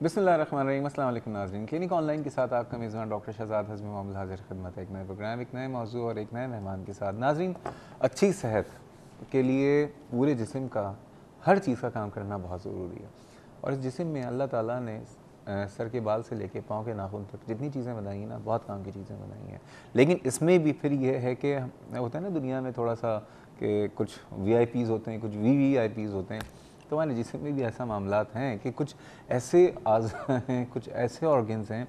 बिस्मिल्लाहिर्रहमानिर्रहीम। अस्सलाम वालेकुम नाज़रीन, क्लिनिक ऑनलाइन के साथ आपका मेज़बान डॉक्टर शहजाद हज़मी मोहम्मद हाजिर खिदमत है। एक नए प्रोग्राम, एक नए मौजू और एक नए मेहमान के साथ। नाज़रीन, अच्छी सेहत के लिए पूरे जिस्म का हर चीज़ का काम करना बहुत ज़रूरी है। और इस जिस्म में अल्लाह ताला ने सर के बाल से लेके पाँव के नाखून तक जितनी चीज़ें बनाई हैं ना, बहुत काम की चीज़ें बनाई हैं। लेकिन इसमें भी फिर ये है कि होता है ना दुनिया में थोड़ा सा कि कुछ VIPs होते हैं, कुछ VVIPs होते हैं। तो हमारे जिस्म में भी ऐसा मामलात हैं कि कुछ ऐसे आज़ा हैं, कुछ ऐसे ऑर्गन्स हैं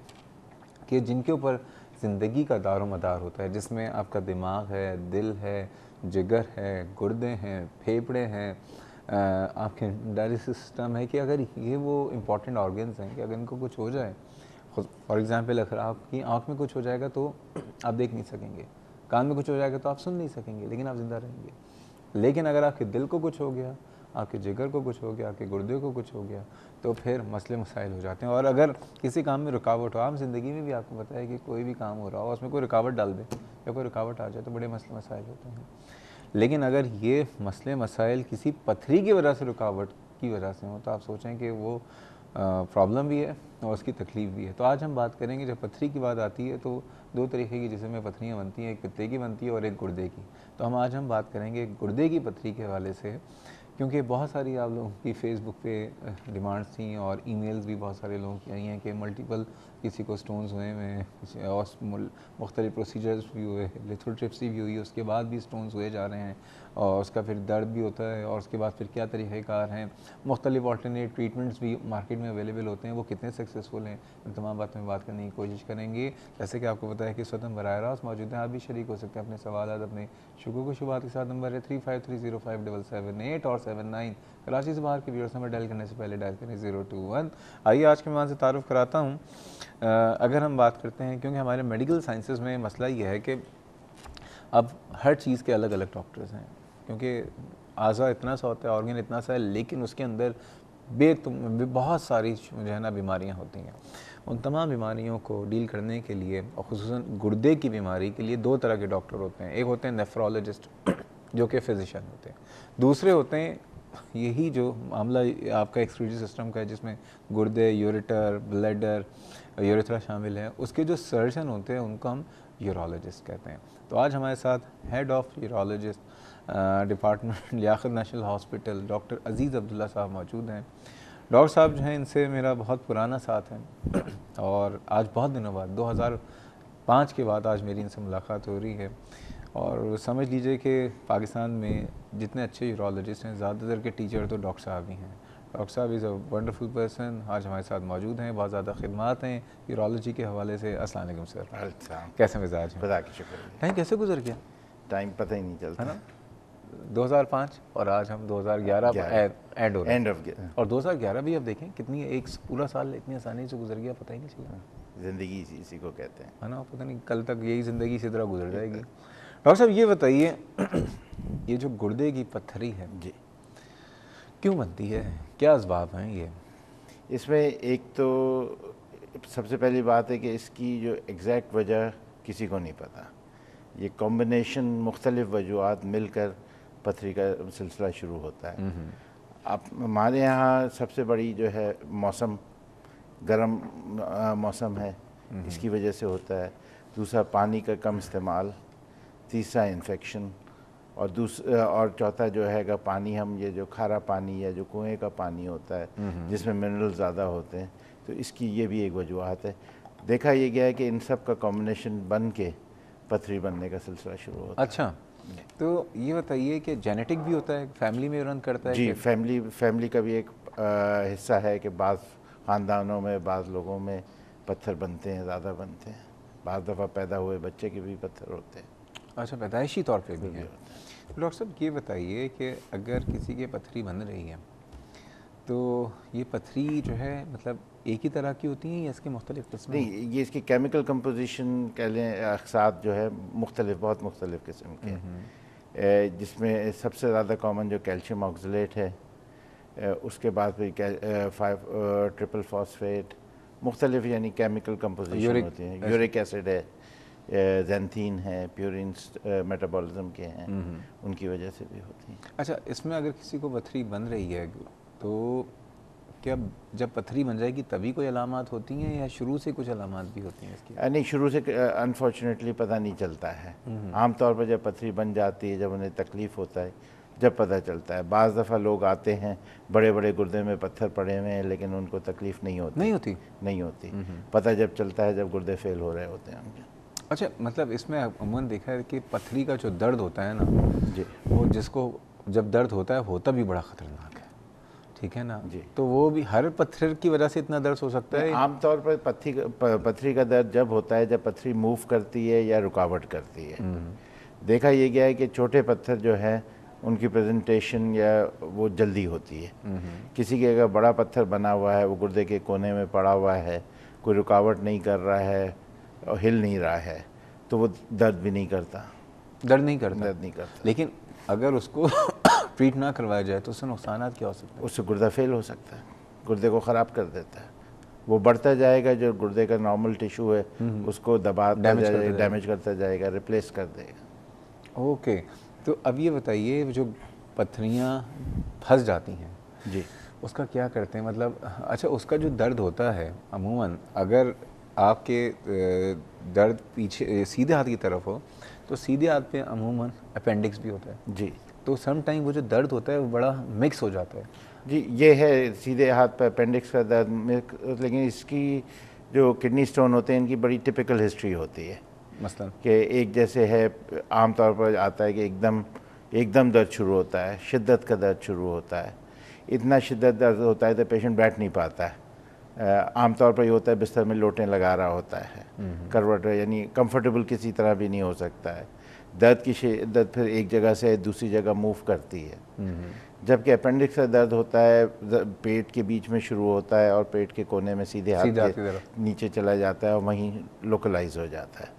कि जिनके ऊपर ज़िंदगी का दारो मदार होता है, जिसमें आपका दिमाग है, दिल है, जिगर है, गुर्दे हैं, फेफड़े हैं, आपके डाइजेस्टिव सिस्टम है। कि अगर ये वो इम्पॉर्टेंट ऑर्गन्स हैं कि अगर इनको कुछ हो जाए, फॉर एग्ज़ाम्पल अगर आपकी आँख में कुछ हो जाएगा तो आप देख नहीं सकेंगे, कान में कुछ हो जाएगा तो आप सुन नहीं सकेंगे, लेकिन आप ज़िंदा रहेंगे। लेकिन अगर आपके दिल को कुछ हो गया, आपके जिगर को कुछ हो गया, आपके गुर्दे को कुछ हो गया, तो फिर मसले मसाइल हो जाते हैं। और अगर किसी काम में रुकावट हो, आम ज़िंदगी में भी आपको पता है कि कोई भी काम हो रहा हो, उसमें कोई रुकावट डाल दे या कोई रुकावट आ जाए तो बड़े मसले मसाइल होते हैं। लेकिन अगर ये मसले मसाइल किसी पत्थरी की वजह से, रुकावट की वजह से हो, तो आप सोचें कि वो प्रॉब्लम भी है और उसकी तकलीफ़ भी है। तो आज हम बात करेंगे, जब पत्थरी की बात आती है तो दो तरीके की जिस्म में पत्थरियाँ बनती हैं, एक पित्ते की बनती है और एक गुर्दे की। तो आज हम बात करेंगे गुर्दे की पत्थरी के हवाले से, क्योंकि बहुत सारी आप लोगों की फेसबुक पे डिमांड्स थी और ईमेल्स भी बहुत सारे लोगों की आई हैं कि मल्टीपल, किसी को स्टोन्स हुए हैं, किसी और मुख्तलिफ प्रोसीजर्स भी हुए, लिथोट्रिप्सी भी हुई, उसके बाद भी स्टोन्स हुए जा रहे हैं और उसका फिर दर्द भी होता है और उसके बाद फिर क्या तरीक़ेकार हैं, मुख्तलिफ ऑल्टरनेट ट्रीटमेंट्स भी मार्केट में अवेलेबल होते हैं, वो कितने सक्सेसफुल हैं, इन तमाम बातों में बात करने की कोशिश करेंगे। जैसे कि आपको पता है कि इस वक्त हम बराह रास्त मौजूद हैं, आप भी शरीक हो सकते हैं अपने सवाल अपने शुरू को शुरुआत के साथ। नंबर है 35305777 और 79। कराची से बाहर के व्यूअर्स नंबर डायल करने से पहले डायल करें 021। आइए आज के मेहमान से तारुफ़ कराता हूँ। अगर हम बात करते हैं, क्योंकि हमारे मेडिकल साइंसेस में मसला ये है कि अब हर चीज़ के अलग अलग डॉक्टर्स हैं, क्योंकि आज़ा इतना सा होता है, ऑर्गन इतना सा है, लेकिन उसके अंदर बहुत सारी जो है ना बीमारियाँ होती हैं। उन तमाम बीमारियों को डील करने के लिए और ख़ुसूसन गुर्दे की बीमारी के लिए दो तरह के डॉक्टर होते हैं। एक होते हैं नेफ्रोलॉजिस्ट जो कि फिजिशियन होते हैं, दूसरे होते हैं यही जो मामला आपका एक्सक्रीटरी सिस्टम का है, जिसमें गुर्दे, यूरेटर, ब्लैडर, यूरेथ्रा शामिल है, उसके जो सर्जन होते हैं उनको हम यूरोलॉजिस्ट कहते हैं। तो आज हमारे साथ head of urologist department Liaquat national hospital doctor Aziz Abdullah साहब मौजूद हैं। डॉक्टर साहब जो हैं, इनसे मेरा बहुत पुराना साथ है और आज बहुत दिनों बाद 2005 के बाद आज मेरी इनसे मुलाकात हो रही है। और समझ लीजिए कि पाकिस्तान में जितने अच्छे यूरोलॉजिस्ट हैं, ज़्यादातर के टीचर तो डॉक्टर साहब ही हैं। डॉक्टर साहब इज़ अ वंडरफुल पर्सन, आज हमारे साथ मौजूद हैं, बहुत ज़्यादा खिदमात हैं यूरोलॉजी के हवाले से। अस्सलाम वालेकुम सर, कैसे मिजाज हैं? खुदा की शुक्र। टाइम कैसे गुजर गया, टाइम पता ही नहीं चलता है ना। 2005 और आज हम 2011 एंड हो रहे एंड हैं। ऑफ और 2011 भी अब देखें कितनी, एक पूरा साल इतनी आसानी से गुजर गया, पता ही नहीं चला, ज़िंदगी इसी को कहते हैं, है ना। पता नहीं कल तक यही ज़िंदगी इसी तरह गुजर जाएगी। डॉक्टर साहब ये बताइए, ये जो गुर्दे की पत्थरी है जी। क्यों बनती है, क्या असबाब हैं ये? इसमें एक तो सबसे पहली बात है कि इसकी जो एग्जैक्ट वजह किसी को नहीं पता। ये कॉम्बिनेशन मुख्तलिफ वजूहात मिलकर पथरी का सिलसिला शुरू होता है। अब हमारे यहाँ सबसे बड़ी जो है मौसम, गर्म मौसम है, इसकी वजह से होता है। दूसरा पानी का कम इस्तेमाल, तीसरा इन्फेक्शन, और चौथा जो है पानी, हम ये जो खारा पानी या जो कुएं का पानी होता है जिसमें मिनरल ज़्यादा होते हैं, तो इसकी ये भी एक वजूहत है। देखा ये गया है कि इन सब का कॉम्बिनेशन बन के पथरी बनने का सिलसिला शुरू होता है। अच्छा, तो ये बताइए कि जेनेटिक भी होता है, फैमिली में रन करता है? जी, कि फैमिली का भी एक हिस्सा है कि बाज़ ख़ानदानों में, बाज़ लोगों में पत्थर बनते हैं, ज़्यादा बनते हैं। बाज़ दफ़ा पैदा हुए बच्चे के भी पत्थर होते हैं। अच्छा, पैदाइशी तौर पे भी भी है। होता है। डॉक्टर साहब ये बताइए कि अगर किसी के पथरी बन रही है, तो ये पथरी जो है मतलब एक ही तरह की होती हैं या इसके मुख्तलिफ किस्में? नहीं, ये इसकी केमिकल कंपोजिशन कह लें, अक़सात जो है बहुत मुख्तलिफ किस्म के हैं, जिसमें सबसे ज़्यादा कॉमन जो कैल्शियम ऑक्सलेट है, उसके बाद फिर 5 ट्रिपल फॉस्फेट, मुख्तलिफ यानी केमिकल कंपोजिशन होती हैं। यूरिक एसिड है, ज़ैंथीन है, प्यूरिन्स मेटाबॉलिज्म के हैं, उनकी वजह से भी होती हैं। अच्छा, इसमें अगर किसी को पथरी बन रही है तो कि अब जब पथरी बन जाएगी तभी कोई अलामात होती हैं या शुरू से कुछ अलामात भी होती हैं इसकी? नहीं, शुरू से अनफॉर्चुनेटली पता नहीं चलता है। आमतौर पर जब पथरी बन जाती है, जब उन्हें तकलीफ़ होता है, जब पता चलता है। बाज़ दफ़ा लोग आते हैं, बड़े बड़े गुर्दे में पत्थर पड़े हुए हैं, लेकिन उनको तकलीफ़ नहीं होती। नहीं होती। पता जब चलता है जब गुर्दे फेल हो रहे होते हैं उनके। अच्छा, मतलब इसमें अमूमन देखा है कि पथरी का जो दर्द होता है ना जी, वो जिसको जब दर्द होता है होता भी बड़ा ख़तरनाक है, ठीक है ना जी। तो वो भी हर पत्थर की वजह से इतना दर्द हो सकता है? आमतौर पर पथरी का दर्द जब होता है जब पथरी मूव करती है या रुकावट करती है। देखा ये गया है कि छोटे पत्थर जो है उनकी प्रेजेंटेशन या वो जल्दी होती है। किसी के अगर बड़ा पत्थर बना हुआ है, वो गुर्दे के कोने में पड़ा हुआ है, कोई रुकावट नहीं कर रहा है और हिल नहीं रहा है, तो वो दर्द भी नहीं करता। दर्द नहीं करता? दर्द नहीं करता। लेकिन अगर उसको ट्रीट ना करवाया जाए तो उससे नुकसान क्या हो सकते हैं? उससे गुर्दा फेल हो सकता है, गुर्दे को ख़राब कर देता है। वो बढ़ता जाएगा, जो गुर्दे का नॉर्मल टिश्यू है उसको दबाता जाएगा, डैमेज करता जाएगा, रिप्लेस कर देगा। ओके, तो अब ये बताइए जो पथरियाँ फंस जाती हैं जी, उसका क्या करते हैं? मतलब अच्छा, उसका जो दर्द होता है अमूमन अगर आपके दर्द पीछे सीधे हाथ की तरफ हो तो सीधे हाथ पे अमूमन अपेंडिक्स भी होता है। जी, तो सम टाइम वो जो दर्द होता है वो बड़ा मिक्स हो जाता है। जी। ये है सीधे हाथ पर अपेंडिक्स का दर्द, लेकिन इसकी जो किडनी स्टोन होते हैं इनकी बड़ी टिपिकल हिस्ट्री होती है। मसलन कि एक जैसे है, आमतौर पर आता है कि एकदम दर्द शुरू होता है, शिद्दत का दर्द शुरू होता है। इतना शिद्दत दर्द होता है तो पेशेंट बैठ नहीं पाता है। आमतौर पर ये होता है बिस्तर में लोटें लगा रहा होता है, करवट यानी कंफर्टेबल किसी तरह भी नहीं हो सकता है। दर्द की शिद्दत फिर एक जगह से दूसरी जगह मूव करती है। जबकि अपेंडिक्स का दर्द होता है पेट के बीच में शुरू होता है और पेट के कोने में सीधे हाथ के नीचे चला जाता है और वहीं लोकलाइज हो जाता है।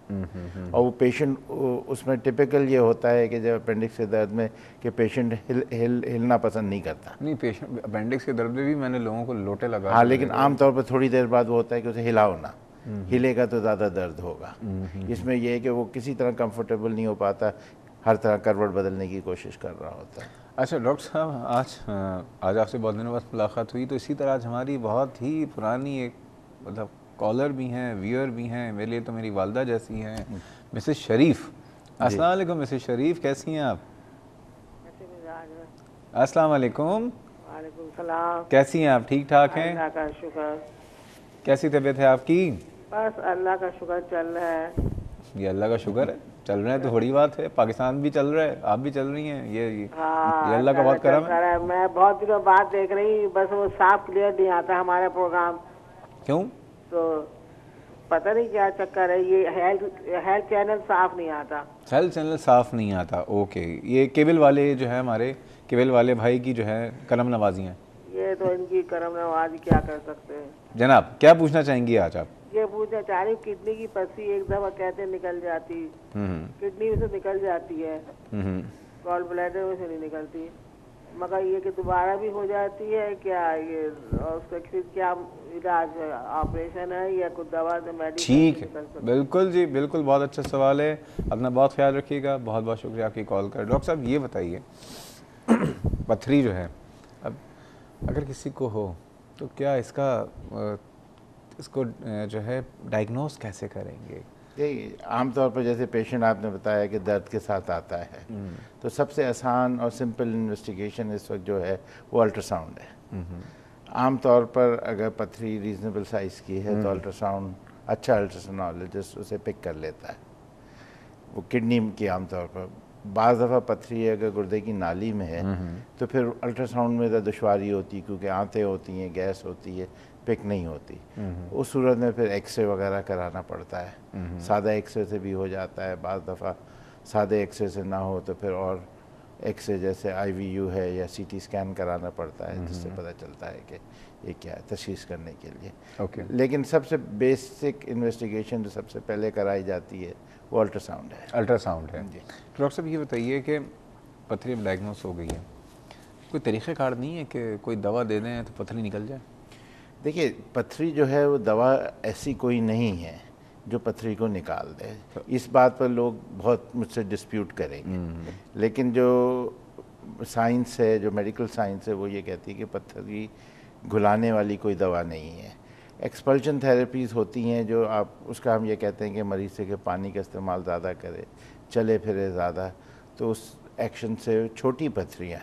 और वो पेशेंट उसमें टिपिकल ये होता है कि जब अपेंडिक्स के दर्द में कि पेशेंट हिलना पसंद नहीं करता। नहीं, पेशेंट अपेंडिक्स के दर्द में भी मैंने लोगों को लोटे लगा। हाँ, लेकिन आमतौर पर थोड़ी देर बाद वो होता है कि उसे हिलाओ ना, हिलेगा तो ज़्यादा दर्द होगा। इसमें यह है कि वो किसी तरह कंफर्टेबल नहीं हो पाता, हर तरह करवट बदलने की कोशिश कर रहा होता है। अच्छा डॉक्टर साहब, आज आपसे बहुत दिनों बाद मुलाकात हुई, तो इसी तरह आज हमारी बहुत ही पुरानी एक मतलब कॉलर भी हैं, व्यूअर भी हैं, मेरे लिए तो मेरी वालदा जैसी हैं, मिसेस शरीफ। अस्सलाम वालेकुम मिसेस शरीफ, कैसी हैं आप? अस्सलाम वालेकुम। वालेकुम सलाम। कैसी हैं आप? ठीक ठाक हैं? अल्लाह का शुक्र। कैसी तबीयत है आपकी? बस अल्लाह का शुक्र चल रहा है। ये अल्लाह का शुक्र है, चल रहे हैं तो बड़ी बात है। पाकिस्तान भी चल रहा है, आप भी चल रही हैं, ये अल्लाह का बहुत करम है। मैं बहुत दिनों बाद देख रही, बस वो साफ क्लियर नहीं आता हमारा प्रोग्राम। क्यों? तो पता नहीं क्या चक्कर है, ये हेल्थ चैनल साफ नहीं आता। हेल्थ चैनल साफ नहीं आता, ओके। ये केबल वाले जो है, हमारे केबल वाले भाई की जो है करम नवाजी हैं। ये तो इनकी करम नवाजी, क्या कर सकते हैं। जनाब क्या पूछना चाहेंगी आज आप? ये पूछना चाह रही, किडनी की पस्सी एक दफा कहते निकल जाती, किडनी में से निकल जाती है, गॉल ब्लैडर में से नहीं निकलती, मगर ये कि दोबारा भी हो जाती है क्या? ये उसका फिर क्या इलाज है? ऑपरेशन है या कुछ दवा से मेडिसिन? ठीक है, बिल्कुल जी, बिल्कुल, बहुत अच्छा सवाल है। अपना बहुत ख्याल रखिएगा, बहुत बहुत शुक्रिया आपकी कॉल कर। डॉक्टर साहब ये बताइए, पथरी जो है अब अगर किसी को हो तो क्या इसको जो है डायग्नोस कैसे करेंगे? देखिए, आमतौर पर जैसे पेशेंट आपने बताया कि दर्द के साथ आता है, तो सबसे आसान और सिंपल इन्वेस्टिगेशन इस वक्त जो है वो अल्ट्रासाउंड है। आमतौर पर अगर पथरी रीजनेबल साइज़ की है तो अल्ट्रासाउंड, अच्छा अल्ट्रासाउंडोलॉजिस्ट उसे पिक कर लेता है। वो किडनी की आमतौर पर, बाज़ दफ़ा पथरी अगर गुर्दे की नाली में है तो फिर अल्ट्रासाउंड में दुश्वारी होती है, क्योंकि आंतें होती हैं, गैस होती है, पिक नहीं होती। उस सूरत में फिर एक्सरे वगैरह कराना पड़ता है। सादा एक्सरे से भी हो जाता है, बाज़ दफ़ा सादे एक्सरे से ना हो तो फिर और एक्सरे जैसे IVU है या CT स्कैन कराना पड़ता है, जिससे पता चलता है कि ये क्या है, तशख़ीस करने के लिए। लेकिन सबसे बेसिक इन्वेस्टिगेशन जो सबसे पहले कराई जाती है वो अल्ट्रासाउंड है। अल्ट्रासाउंड है जी। डॉक्टर साहब ये बताइए कि पथरी डायग्नोस हो गई है, कोई तरीक़ेकार नहीं है कि कोई दवा दे दें तो पथरी निकल जाए? देखिए, पथरी जो है वो दवा ऐसी कोई नहीं है जो पथरी को निकाल दे। इस बात पर लोग बहुत मुझसे डिस्प्यूट करेंगे, लेकिन जो साइंस है, जो मेडिकल साइंस है, वो ये कहती है कि पथरी घुलाने वाली कोई दवा नहीं है। एक्सपल्शन थेरेपीज़ होती हैं जो आप उसका हम ये कहते हैं कि मरीज से कि पानी का इस्तेमाल ज़्यादा करे, चले फिरे ज़्यादा, तो उस एक्शन से छोटी पथरियाँ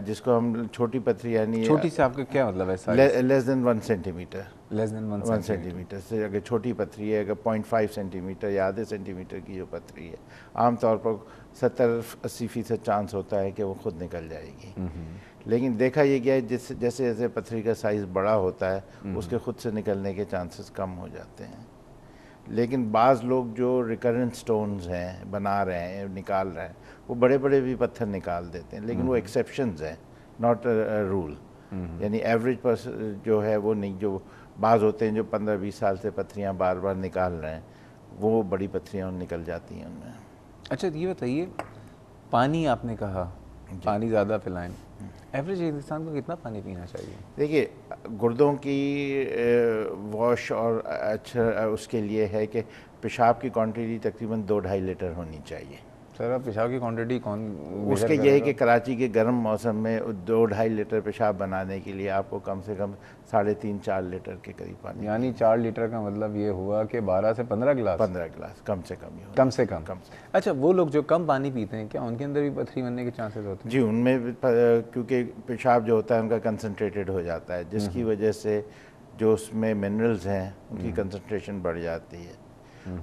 जिसको हम छोटी पथरी यानी छोटी से आपका क्या मतलब है? Less than 1 centimetre, less than 1 centimetre से अगर छोटी पथरी है, अगर 0.5 सेंटीमीटर या आधे सेंटीमीटर की जो पथरी है, आमतौर पर 70-80% चांस होता है कि वो खुद निकल जाएगी। लेकिन देखा ये गया है जैसे जैसे पथरी का साइज़ बड़ा होता है उसके खुद से निकलने के चांसेस कम हो जाते हैं। लेकिन बाज़ लोग जो रिकरेंट स्टोन्स हैं बना रहे हैं, निकाल रहे हैं, वो बड़े बड़े भी पत्थर निकाल देते हैं, लेकिन वो एक्सेप्शंस हैं, नॉट रूल। यानी एवरेज पर्सन जो है वो नहीं, जो बाज़ होते हैं जो 15-20 साल से पथरियाँ बार बार निकाल रहे हैं, वो बड़ी पथरियाँ निकल जाती हैं उनमें। अच्छा ये बताइए, पानी आपने कहा पानी ज़्यादा पिलाएं, एवरेज इंसान को कितना पानी पीना चाहिए? देखिए, गुर्दों की वॉश और अच्छा उसके लिए है कि पेशाब की क्वांटिटी तकरीबन 2-2.5 लीटर होनी चाहिए। सर अब पेशाब की क्वांटिटी कौन उसके ये है कि कराची के गर्म मौसम में 2-2.5 लीटर पेशाब बनाने के लिए आपको कम से कम 3.5-4 लीटर के करीब पानी, यानी 4 लीटर का मतलब ये हुआ कि 12 से 15 गिलास, 15 गिलास कम से कम ही हो, कम से कम। कम। अच्छा वो लोग जो कम पानी पीते हैं, क्या उनके अंदर भी पथरी बनने के चांसेस होते हैं? जी, उनमें भी क्योंकि पेशाब जो होता है उनका कंसनट्रेटेड हो जाता है, जिसकी वजह से जो उसमें मिनरल्स हैं उनकी कंसनट्रेशन बढ़ जाती है,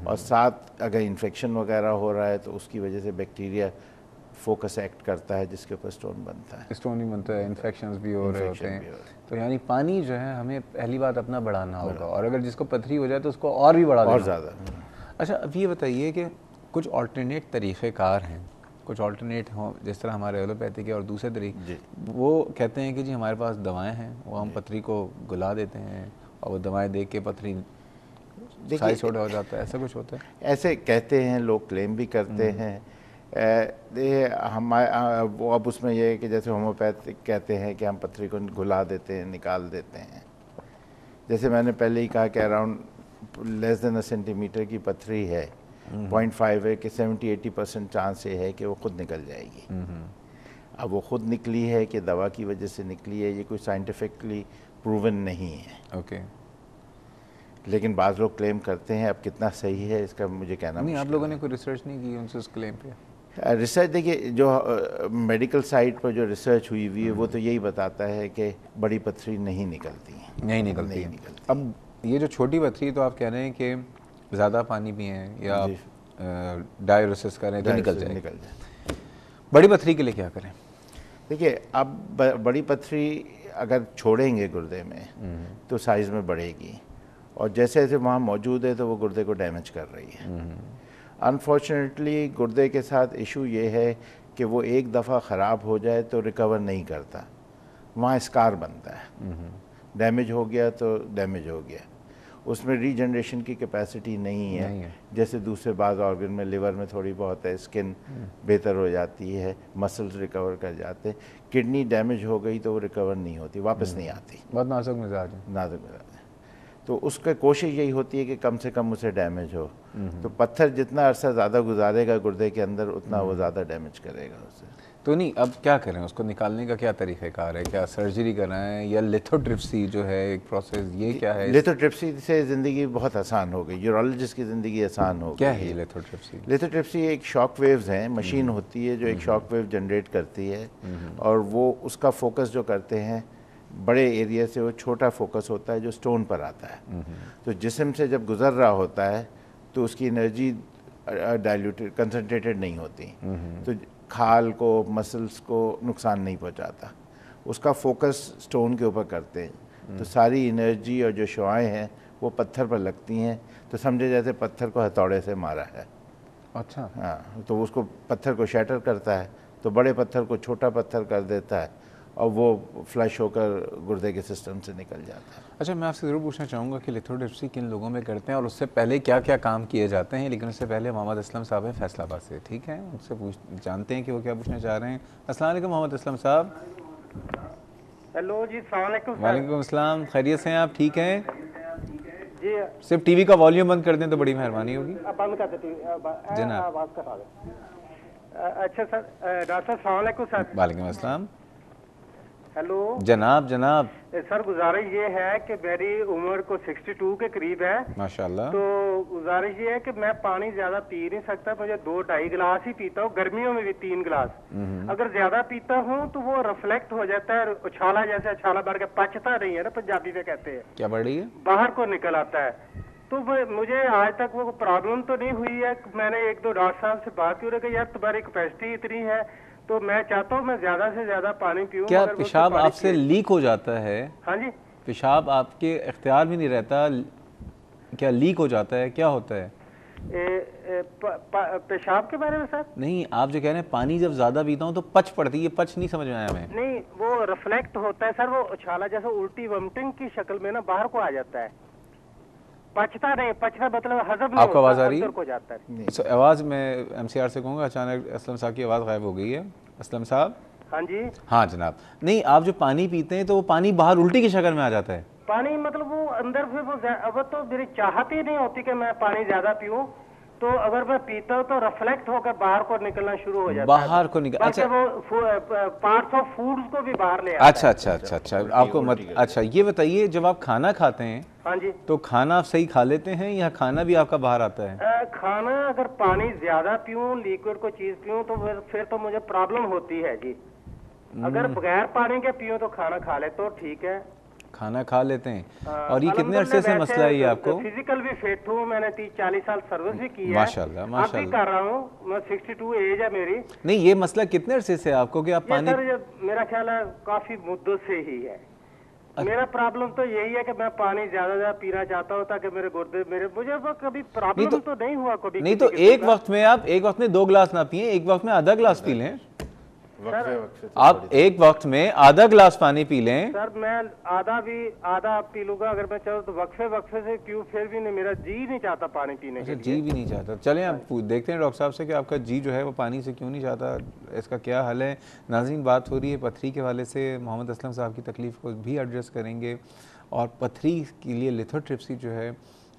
और साथ अगर इन्फेक्शन वगैरह हो रहा है तो उसकी वजह से बैक्टीरिया फोकस एक्ट करता है जिसके ऊपर स्टोन बनता है। स्टोन ही बनता है, इन्फेक्शंस भी हो रहे होते हैं। तो यानी पानी जो है हमें पहली बात अपना बढ़ाना होगा, और अगर जिसको पथरी हो जाए तो उसको और भी बढ़ा देना, और ज़्यादा। अच्छा अब ये बताइए कि कुछ ऑल्टरनेट तरीक़ेकार हैं, कुछ ऑल्टरनेट हो, जिस तरह हमारे एलोपैथी के और दूसरे तरीके, वो कहते हैं कि जी हमारे पास दवाएं हैं, वो हम पथरी को गुला देते हैं और वो दवाएं दे के पथरी साइज छोटा हो जाता है, ऐसा कुछ होता है? ऐसे कहते हैं लोग, क्लेम भी करते हैं। वो अब उसमें यह है कि जैसे होम्योपैथ कहते हैं कि हम पथरी को घुला देते हैं, निकाल देते हैं। जैसे मैंने पहले ही कहा कि अराउंड लेस देन 1 सेंटीमीटर की पथरी है, 0.5 है कि 70-80% चांस ये है कि वो खुद निकल जाएगी। अब वो खुद निकली है कि दवा की वजह से निकली है, ये कोई साइंटिफिकली प्रूवन नहीं है। ओके। लेकिन बाज़ लोग क्लेम करते हैं, अब कितना सही है इसका मुझे कहना नहीं। आप लोगों ने कोई रिसर्च नहीं की उनसे उस क्लेम पे? रिसर्च देखिए, जो मेडिकल साइट पर जो रिसर्च हुई हुई है वो तो यही बताता है कि बड़ी पथरी नहीं निकलती। नहीं निकलती। अब ये जो छोटी पथरी, तो आप कह रहे हैं कि ज़्यादा पानी पिएं या डायलिसिस करें तो निकल जाए। बड़ी पथरी के लिए क्या करें? देखिए, अब बड़ी पथरी अगर छोड़ेंगे गुर्दे में तो साइज़ में बढ़ेगी, और जैसे जैसे वहाँ मौजूद है तो वो गुर्दे को डैमेज कर रही है। अनफॉर्चुनेटली गुर्दे के साथ इशू ये है कि वो एक दफ़ा ख़राब हो जाए तो रिकवर नहीं करता, वहाँ स्कार बनता है। डैमेज हो गया तो डैमेज हो गया, उसमें रीजनरेशन की कैपेसिटी नहीं है। जैसे दूसरे बाज़ ऑर्गन में, लिवर में थोड़ी बहुत है, स्किन बेहतर हो जाती है, मसल्स रिकवर कर जाते हैं। किडनी डैमेज हो गई तो वो रिकवर नहीं होती, वापस नहीं आती। बहुत नाजुक मिजाज है। नाजुक मिजाज है, तो उसका कोशिश यही होती है कि कम से कम उसे डैमेज हो। तो पत्थर जितना अरसा ज़्यादा गुजारेगा गुर्दे के अंदर, उतना वो ज़्यादा डैमेज करेगा उसे। तो नहीं, अब क्या करें, उसको निकालने का क्या तरीक़ाकार है? क्या सर्जरी कराएं या लिथोट्रिप्सी जो है एक प्रोसेस, ये क्या है? लिथोट्रिप्सी से ज़िंदगी बहुत आसान हो गई, यूरोलॉजिस्ट की ज़िंदगी आसान हो गई। क्या है लिथोट्रिप्सी? लिथोट्रिप्सी एक शॉक वेव्स हैं, मशीन होती है जो एक शॉक वेव जनरेट करती है, और वो उसका फोकस जो करते हैं बड़े एरिया से, वो छोटा फोकस होता है जो स्टोन पर आता है। तो जिस्म से जब गुजर रहा होता है तो उसकी एनर्जी डाइल्यूटेड, कंसनट्रेटेड नहीं होती, तो खाल को, मसल्स को नुकसान नहीं पहुंचाता। उसका फोकस स्टोन के ऊपर करते हैं, तो सारी एनर्जी और जो शुआएं हैं वो पत्थर पर लगती हैं, तो समझे जैसे पत्थर को हथौड़े से मारा है। अच्छा। हाँ, तो उसको पत्थर को शैटर करता है, तो बड़े पत्थर को छोटा पत्थर कर देता है, और वो फ्लश होकर गुर्दे के सिस्टम से निकल जाता है। अच्छा, मैं आपसे ज़रूर पूछना चाहूँगा कि लिथोट्रिप्सी किन लोगों में करते हैं और उससे पहले क्या क्या काम किए जाते हैं, लेकिन उससे पहले मोहम्मद असलम साहब हैं फैसलाबाद से, ठीक है, उनसे जानते हैं कि वो क्या पूछना चाह रहे हैं। अस्सलाम वालेकुम मोहम्मद असलम साहब। हेलो जी, अस्सलाम वालेकुम। वालेकुम अस्सलाम, खैरियत से हैं आप? ठीक हैं जी। सिर्फ टीवी का वॉल्यूम बंद कर दें तो बड़ी मेहरबानी होगी। बंद कर देती जनाब। अच्छा सर, डॉक्टर अस्सलाम वालेकुम सर। वालेकुम अस्सलाम। हेलो जनाब जनाब। सर, गुजारिश ये है कि मेरी उम्र को 62 के करीब है, माशाल्लाह। तो गुजारिश ये है कि मैं पानी ज्यादा पी नहीं सकता, मुझे 2-2.5 गिलास ही पीता हूँ, गर्मियों में भी 3 गिलास। अगर ज्यादा पीता हूँ तो वो रिफ्लेक्ट हो जाता है, उछाला जैसे उछाला बढ़ के पचता नहीं है ना, पंजाबी में कहते हैं, क्या बढ़ रही है? बाहर को निकल आता है। तो मुझे आज तक वो प्रॉब्लम तो नहीं हुई है। मैंने 1-2 डॉक्टर साहब से बात की, उन्होंने कहा यार तुम्हारी कैपेसिटी इतनी है, तो मैं चाहता हूँ मैं ज्यादा से ज्यादा पानी पीऊँ। क्या पेशाब आपसे लीक हो जाता है? हाँ जी। पेशाब आपके इख्तियार में नहीं रहता, क्या लीक हो जाता है, क्या होता है? पेशाब के बारे में सर? नहीं, आप जो कह रहे हैं पानी जब ज्यादा पीता हूँ तो पच पड़ती है, पच नहीं समझ में आया हमें। नहीं, वो रिफ्लेक्ट होता है सर, वो उछाला जैसे उल्टी वोमिटिंग की शक्ल में ना बाहर को आ जाता है, पचता नहीं, पचना मतलब हजम नहीं। आपको आवाज आ रही है? को जाता है। तो आवाज मैं एमसीआर से कहूँगा, अचानक असलम साहब की आवाज़ गायब हो गई है। असलम साहब। हाँ जी। हाँ जनाब। नहीं, आप जो पानी पीते हैं तो वो पानी बाहर उल्टी की शक्ल में आ जाता है? पानी मतलब वो अंदर फिर वो अब तो मेरी चाहत ही नहीं होती कि मैं पानी ज्यादा पीऊं, तो अगर मैं पीता हूँ तो रिफ्लेक्ट होकर बाहर को निकलना शुरू हो जाता है। बाहर को निकल, अच्छा, वो पार्ट्स ऑफ फूड्स को भी बाहर ले आता है। अच्छा, आपको मत, अच्छा ये बताइए, जब आप खाना खाते हैं हाँ जी, तो खाना आप सही खा लेते हैं या खाना भी आपका बाहर आता है? खाना अगर पानी ज्यादा पीऊं, लिक्विड को चीज पीऊं, तो फिर तो मुझे प्रॉब्लम होती है जी। अगर बगैर पानी के पीऊं तो खाना खा ले तो ठीक है, खाना खा लेते हैं। और ये कितने अरसे से मसला है ये आपको? फिजिकल भी फिट हूँ, मैंने 30-40 साल सर्विस भी की है। माशाल्लाह अब माशाल्लाह। भी कर रहा हूँ, मैं 62 एज है मेरी। नहीं, ये मसला कितने अरसे से है आपको कि आप पानी? सर, ये मेरा ख्याल है काफी मुद्दों से ही है। मेरा प्रॉब्लम तो यही है कि मैं पानी ज्यादा पीना चाहता हूँ ताकि मेरे गुर्दे मुझे वो कभी प्रॉब्लम तो नहीं हुआ कभी। नहीं तो एक वक्त में 2 गिलास ना पिए, एक वक्त में आधा गिलास पी लें। आप एक वक्त में आधा गिलास पानी पी लें। सर, मैं आधा पी लूंगा अगर मैं चाहूँ तो, वक्फे से क्यों, फिर भी नहीं, मेरा जी नहीं चाहता पानी पीने के लिए। जी भी नहीं चाहता? चलें आप देखते हैं डॉक्टर साहब से कि आपका जी जो है वो पानी से क्यों नहीं चाहता, इसका क्या हल है। नाज़रीन, बात हो रही है पथरी के हवाले से, मोहम्मद असलम साहब की तकलीफ़ को भी एड्रेस करेंगे, और पथरी के लिए लिथोट्रिप्सी जो है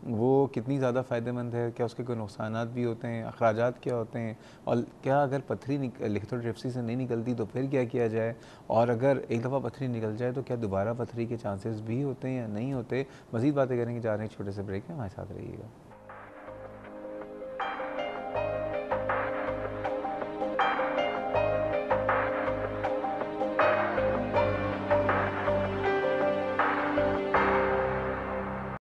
वो कितनी ज़्यादा फ़ायदेमंद है, क्या उसके कोई नुकसानात भी होते हैं, अखराजात क्या होते हैं, और क्या अगर पथरी लिथोट्रिप्सी से नहीं निकलती तो फिर क्या किया जाए, और अगर एक दफ़ा पथरी निकल जाए तो क्या दोबारा पथरी के चांसेस भी होते हैं या नहीं होते। मज़ीद बातें करेंगे, जा रहे हैं छोटे से ब्रेक में, हमारे साथ रहिएगा।